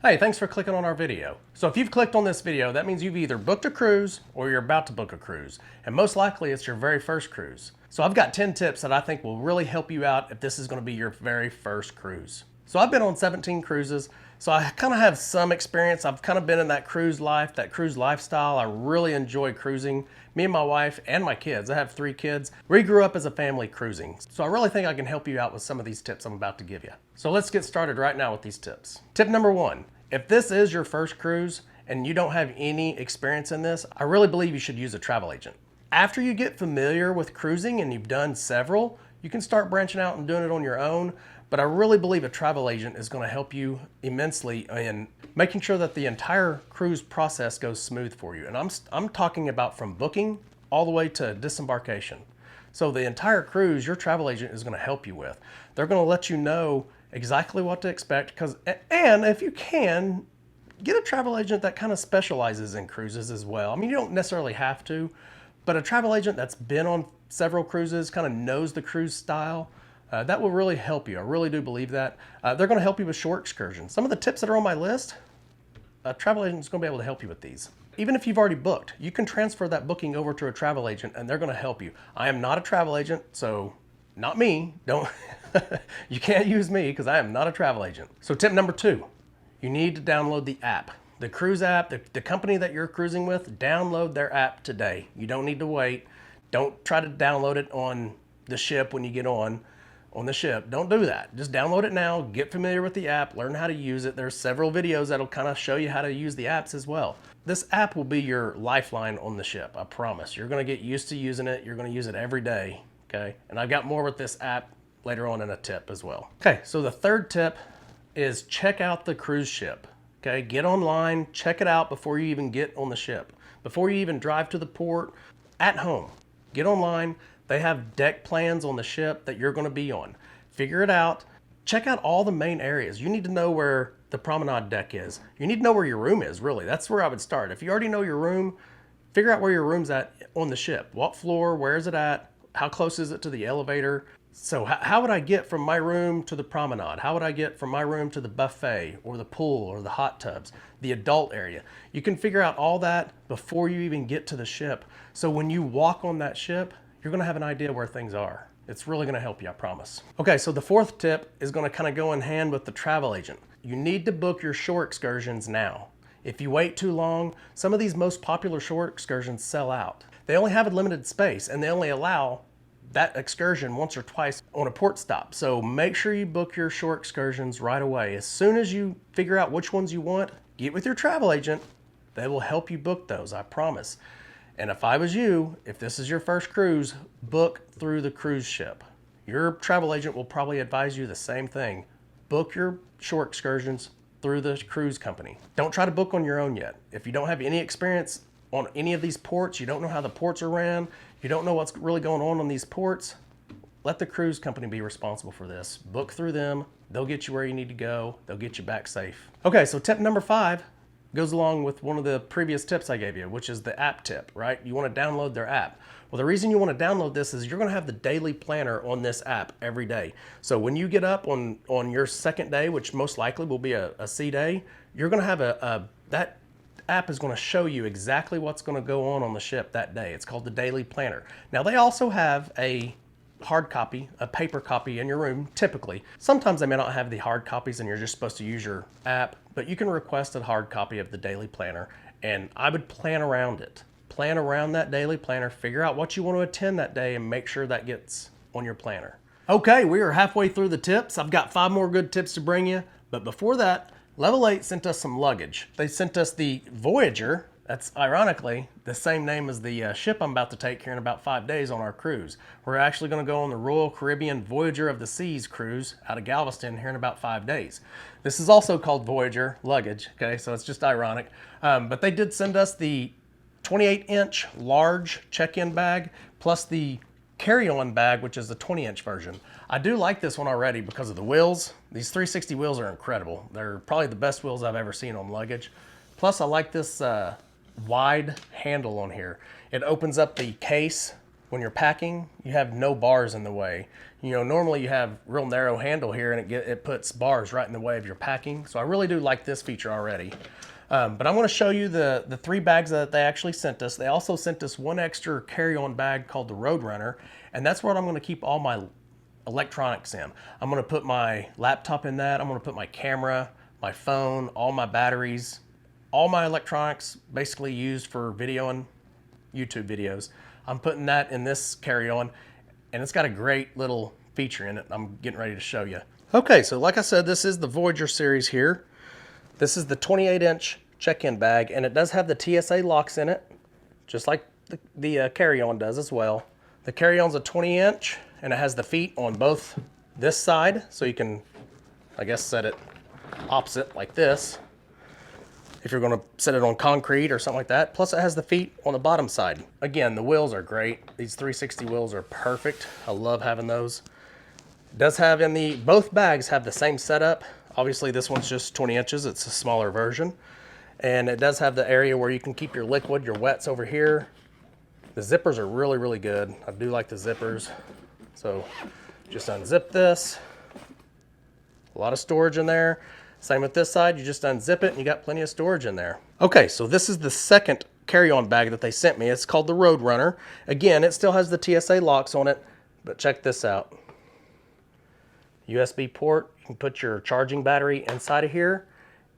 Hey, thanks for clicking on our video. So if you've clicked on this video, that means you've either booked a cruise or you're about to book a cruise. And most likely it's your very first cruise. So I've got 10 tips that I think will really help you out if this is going to be your very first cruise. So I've been on 17 cruises, so I kind of have some experience. I've kind of been in that cruise life, that cruise lifestyle. I really enjoy cruising. Me and my wife and my kids, I have 3 kids. We grew up as a family cruising. So I really think I can help you out with some of these tips I'm about to give you. So let's get started right now with these tips. Tip number 1. If this is your first cruise and you don't have any experience in this, I really believe you should use a travel agent. After you get familiar with cruising and you've done several, you can start branching out and doing it on your own. But I really believe a travel agent is going to help you immensely in making sure that the entire cruise process goes smooth for you. And I'm talking about from booking all the way to disembarkation. So the entire cruise, your travel agent is going to help you with. They're going to let you know exactly what to expect, and if you can, get a travel agent that kind of specializes in cruises as well. I mean, you don't necessarily have to, but a travel agent that's been on several cruises, kind of knows the cruise style, that will really help you. I really do believe that. They're going to help you with short excursions. Some of the tips that are on my list, a travel agent is going to be able to help you with these. Even if you've already booked, you can transfer that booking over to a travel agent and they're going to help you. I am not a travel agent, so not me. Don't you can't use me because I am not a travel agent. So tip number 2, you need to download the app. The cruise app, the company that you're cruising with, download their app today. You don't need to wait. Don't try to download it on the ship when you get on the ship. Don't do that. Just download it now, get familiar with the app, learn how to use it. There's several videos that'll kind of show you how to use the apps as well. This app will be your lifeline on the ship, I promise. You're going to get used to using it. You're going to use it every day, okay? And I've got more with this app later on in a tip as well. Okay, so the third tip is check out the cruise ship, okay? Get online, check it out before you even get on the ship. Before you even drive to the port, at home, get online. They have deck plans on the ship that you're going to be on. Figure it out. Check out all the main areas. You need to know where the promenade deck is. You need to know where your room is, really. That's where I would start. If you already know your room, figure out where your room's at on the ship. What floor, where is it at? How close is it to the elevator? So how would I get from my room to the promenade? How would I get from my room to the buffet or the pool or the hot tubs, the adult area? You can figure out all that before you even get to the ship. So when you walk on that ship, you're going to have an idea where things are. It's really going to help you, I promise. Okay, so the fourth tip is going to kind of go in hand with the travel agent. You need to book your shore excursions now. If you wait too long, some of these most popular shore excursions sell out. They only have a limited space and they only allow that excursion once or twice on a port stop. So make sure you book your shore excursions right away. As soon as you figure out which ones you want, get with your travel agent. They will help you book those, I promise. And if I was you, if this is your first cruise, book through the cruise ship. Your travel agent will probably advise you the same thing. Book your shore excursions through the cruise company. Don't try to book on your own yet. If you don't have any experience on any of these ports, you don't know how the ports are ran, you don't know what's really going on these ports, let the cruise company be responsible for this. Book through them. They'll get you where you need to go. They'll get you back safe. Okay, so tip number 5 goes along with one of the previous tips I gave you, which is the app tip, right? You want to download their app. Well, the reason you want to download this is you're going to have the daily planner on this app every day. So when you get up on your second day, which most likely will be a sea day, you're going to have that app is going to show you exactly what's going to go on the ship that day. It's called the daily planner. Now they also have a hard copy, a paper copy in your room, typically. Sometimes they may not have the hard copies and you're just supposed to use your app, but you can request a hard copy of the daily planner and I would plan around it. Plan around that daily planner, figure out what you want to attend that day and make sure that gets on your planner. Okay, we are halfway through the tips. I've got 5 more good tips to bring you, but before that, Level 8 sent us some luggage. They sent us the Voyager. That's ironically the same name as the ship I'm about to take here in about 5 days on our cruise. We're actually going to go on the Royal Caribbean Voyager of the Seas cruise out of Galveston here in about 5 days. This is also called Voyager Luggage, okay, so it's just ironic. But they did send us the 28-inch large check-in bag plus the carry-on bag, which is the 20-inch version. I do like this one already because of the wheels. These 360 wheels are incredible. They're probably the best wheels I've ever seen on luggage. Plus, I like this wide handle on here. It opens up the case when you're packing, you have no bars in the way. You know, normally you have real narrow handle here and it puts bars right in the way of your packing. So I really do like this feature already. But I'm going to show you the 3 bags that they actually sent us. They also sent us 1 extra carry-on bag called the Roadrunner, and that's what I'm going to keep all my electronics in. I'm going to put my laptop in that. I'm going to put my camera, my phone, all my batteries, all my electronics basically used for video and YouTube videos. I'm putting that in this carry-on, and it's got a great little feature in it I'm getting ready to show you. Okay, so like I said, this is the Voyager series here. This is the 28-inch check-in bag, and it does have the TSA locks in it, just like the carry-on does as well. The carry-on's a 20-inch, and it has the feet on both this side, so you can, I guess, set it opposite like this if you're going to set it on concrete or something like that. Plus it has the feet on the bottom side. Again, the wheels are great. These 360 wheels are perfect. I love having those. It does have both bags have the same setup. Obviously this one's just 20 inches. It's a smaller version. And it does have the area where you can keep your liquid, your wets over here. The zippers are really, really good. I do like the zippers. So just unzip this. A lot of storage in there. Same with this side, you just unzip it and you got plenty of storage in there. Okay, so this is the second carry-on bag that they sent me. It's called the Roadrunner. Again, it still has the TSA locks on it, but check this out. USB port, you can put your charging battery inside of here.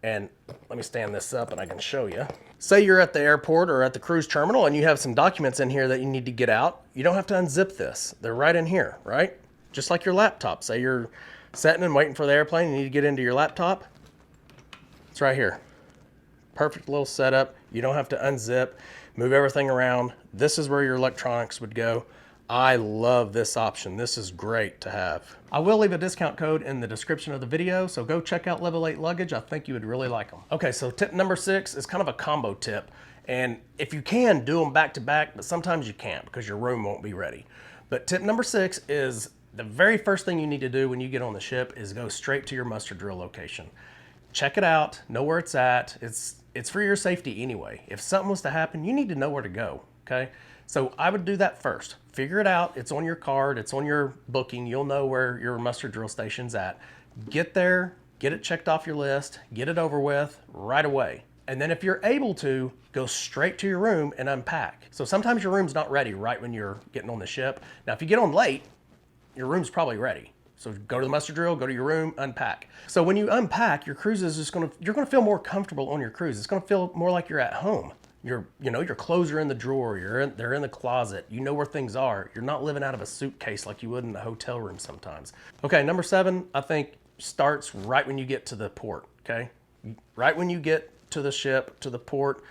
And let me stand this up and I can show you. Say you're at the airport or at the cruise terminal and you have some documents in here that you need to get out. You don't have to unzip this. They're right in here, right? Just like your laptop. Say you're sitting and waiting for the airplane, you need to get into your laptop. It's right here. Perfect little setup. You don't have to unzip, move everything around. This is where your electronics would go. I love this option. This is great to have. I will leave a discount code in the description of the video, so go check out Level 8 Luggage. I think you would really like them. Okay, so tip number 6 is kind of a combo tip. And if you can, do them back to back, but sometimes you can't because your room won't be ready. But tip number 6 is the very first thing you need to do when you get on the ship is go straight to your muster drill location. Check it out, know where it's at. It's for your safety anyway. If something was to happen, you need to know where to go, okay? So I would do that first. Figure it out. It's on your card. It's on your booking. You'll know where your muster drill station's at. Get there, get it checked off your list, get it over with right away. And then if you're able to, go straight to your room and unpack. So sometimes your room's not ready right when you're getting on the ship. Now, if you get on late, your room's probably ready. So go to the muster drill, go to your room, unpack. So when you unpack, your cruise is just you're gonna feel more comfortable on your cruise. It's gonna feel more like you're at home. You know, your clothes are in the drawer, they're in the closet. You know where things are. You're not living out of a suitcase like you would in a hotel room sometimes. Okay, number 7, I think starts right when you get to the port, okay? Right when you get to the ship, to the port,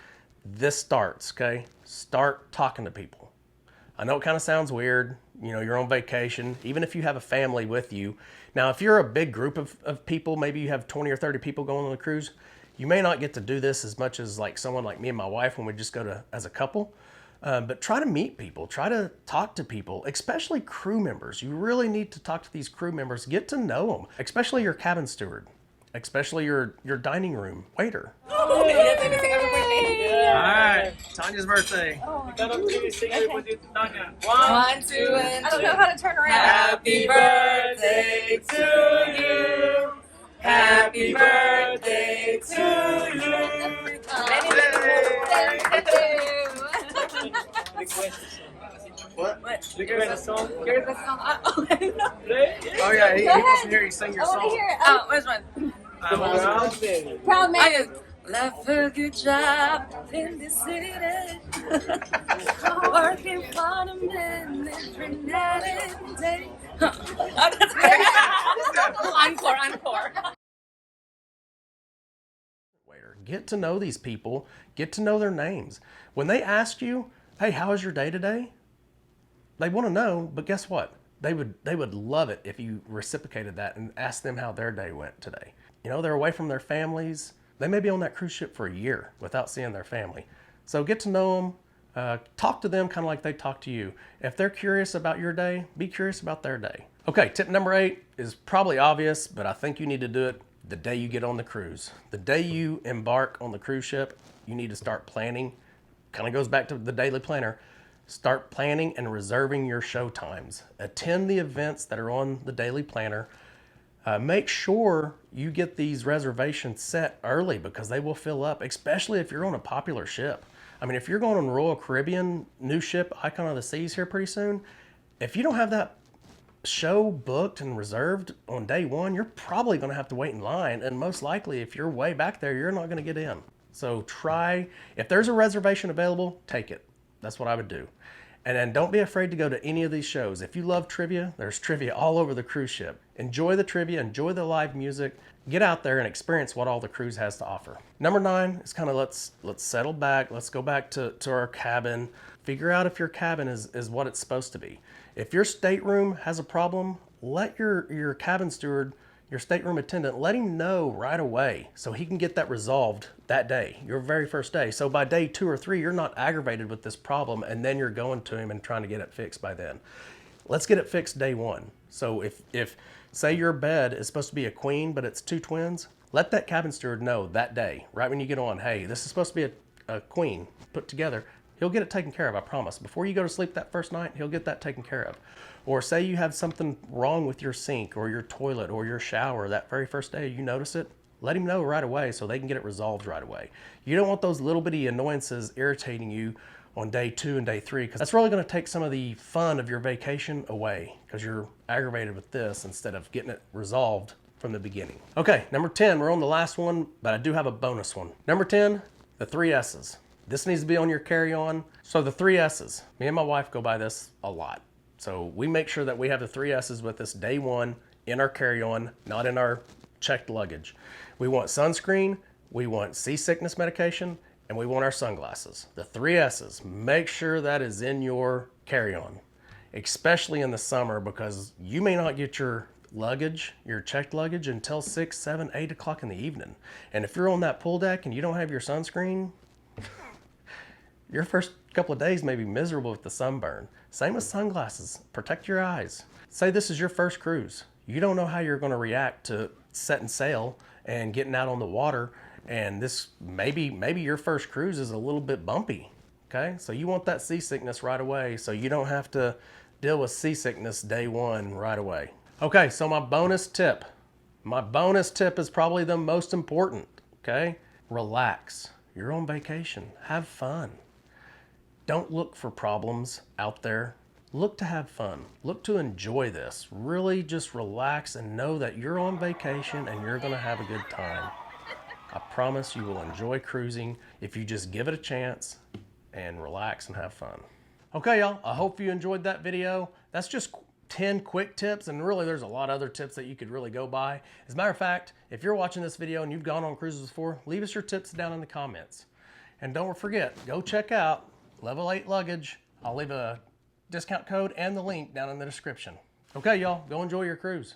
this starts, okay? Start talking to people. I know it kind of sounds weird. You know, you're on vacation, even if you have a family with you. Now, if you're a big group of people, maybe you have 20 or 30 people going on the cruise, you may not get to do this as much as like someone like me and my wife when we just go to as a couple. But try to meet people, try to talk to people, especially crew members. You really need to talk to these crew members, get to know them, especially your cabin steward, especially your dining room waiter. Oh, All right, Tanya's birthday. Oh, you gotta sing it with you, Tanya. 1, 2, and 2. I don't know how to turn around. Happy birthday to you. Happy birthday to you. What? You get a song? Get a song? Oh yeah, he wants to hear you sing your song. Oh, where's one? Proud man. Left a good job in the city. Working for the men every night and day. Encore. Get to know these people. Get to know their names. When they ask you, hey, how was your day today? They want to know, but guess what? They would love it if you reciprocated that and asked them how their day went today. You know, they're away from their families. They may be on that cruise ship for a year without seeing their family. So get to know them, talk to them kind of like they talk to you. If they're curious about your day, be curious about their day. Okay, tip number 8 is probably obvious, but I think you need to do it the day you get on the cruise. The day you embark on the cruise ship, you need to start planning. Kind of goes back to the daily planner. Start planning and reserving your show times. Attend the events that are on the daily planner. Make sure you get these reservations set early because they will fill up, especially if you're on a popular ship. I mean, if you're going on Royal Caribbean, new ship, Icon of the Seas here pretty soon, if you don't have that show booked and reserved on day one, you're probably going to have to wait in line. And most likely, if you're way back there, you're not going to get in. So try, if there's a reservation available, take it. That's what I would do. And then don't be afraid to go to any of these shows. If you love trivia, there's trivia all over the cruise ship. Enjoy the trivia, enjoy the live music, get out there and experience what all the cruise has to offer. Number 9 is kind of let's settle back. Let's go back to our cabin. Figure out if your cabin is what it's supposed to be. If your stateroom has a problem, let your cabin steward, your stateroom attendant, let him know right away so he can get that resolved that day, your very first day. So by day 2 or 3, you're not aggravated with this problem and then you're going to him and trying to get it fixed by then. Let's get it fixed day 1. So if say your bed is supposed to be a queen, but it's 2 twins, let that cabin steward know that day, right when you get on, hey, this is supposed to be a queen put together. He'll get it taken care of, I promise. Before you go to sleep that first night, he'll get that taken care of. Or say you have something wrong with your sink or your toilet or your shower that very first day, you notice it, let him know right away so they can get it resolved right away. You don't want those little bitty annoyances irritating you on day 2 and day 3, because that's really going to take some of the fun of your vacation away because you're aggravated with this instead of getting it resolved from the beginning. Okay, number 10, we're on the last one, but I do have a bonus one. Number 10, the 3 S's. This needs to be on your carry-on. So the 3 S's, me and my wife go by this a lot. So we make sure that we have the 3 S's with us day 1 in our carry-on, not in our checked luggage. We want sunscreen, we want seasickness medication, and we want our sunglasses. The 3 S's, make sure that is in your carry-on, especially in the summer because you may not get your luggage, your checked luggage until 6, 7, 8 o'clock in the evening. And if you're on that pool deck and you don't have your sunscreen, your first couple of days may be miserable with the sunburn. Same with sunglasses. Protect your eyes. Say this is your first cruise. You don't know how you're going to react to setting sail and getting out on the water, and this maybe your first cruise is a little bit bumpy. Okay, so you want that seasickness right away, so you don't have to deal with seasickness day 1 right away. Okay, so my bonus tip is probably the most important. Okay, relax. You're on vacation. Have fun. Don't look for problems out there. Look to have fun. Look to enjoy this. Really just relax and know that you're on vacation and you're going to have a good time. I promise you will enjoy cruising if you just give it a chance and relax and have fun. Okay, y'all, I hope you enjoyed that video. That's just 10 quick tips, and really there's a lot of other tips that you could really go by. As a matter of fact, if you're watching this video and you've gone on cruises before, leave us your tips down in the comments. And don't forget, go check out Level 8 Luggage. I'll leave a discount code and the link down in the description. Okay, y'all, go enjoy your cruise.